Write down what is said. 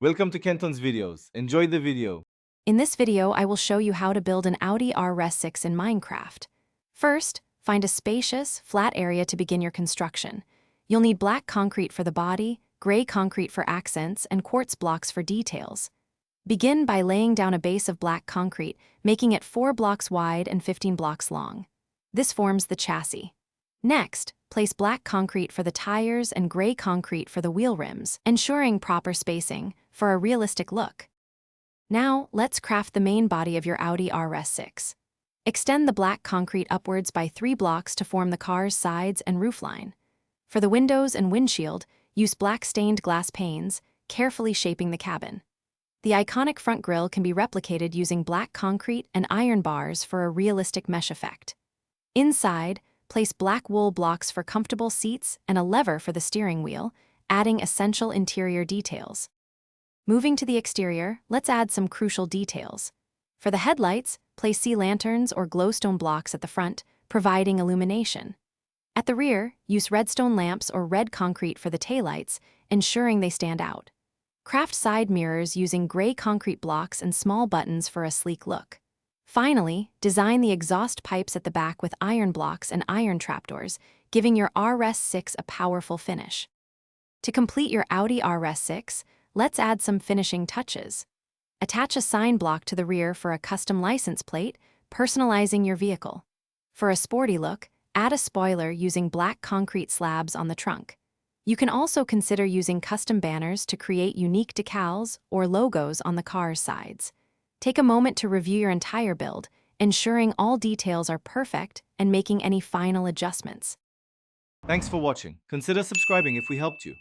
Welcome to Kenton's videos. Enjoy the video. In this video, I will show you how to build an Audi RS6 in Minecraft. First, find a spacious, flat area to begin your construction. You'll need black concrete for the body, gray concrete for accents, and quartz blocks for details. Begin by laying down a base of black concrete, making it 4 blocks wide and 15 blocks long. This forms the chassis. Next, place black concrete for the tires and gray concrete for the wheel rims, ensuring proper spacing for a realistic look. Now, let's craft the main body of your Audi RS6. Extend the black concrete upwards by 3 blocks to form the car's sides and roofline. For the windows and windshield, use black stained glass panes, carefully shaping the cabin. The iconic front grille can be replicated using black concrete and iron bars for a realistic mesh effect. Inside, place black wool blocks for comfortable seats and a lever for the steering wheel, adding essential interior details. Moving to the exterior, let's add some crucial details. For the headlights, place sea lanterns or glowstone blocks at the front, providing illumination. At the rear, use redstone lamps or red concrete for the taillights, ensuring they stand out. Craft side mirrors using gray concrete blocks and small buttons for a sleek look. Finally, design the exhaust pipes at the back with iron blocks and iron trapdoors, giving your RS6 a powerful finish. To complete your Audi RS6, let's add some finishing touches. Attach a sign block to the rear for a custom license plate, personalizing your vehicle. For a sporty look, add a spoiler using black concrete slabs on the trunk. You can also consider using custom banners to create unique decals or logos on the car's sides. Take a moment to review your entire build, ensuring all details are perfect and making any final adjustments. Thanks for watching. Consider subscribing if we helped you.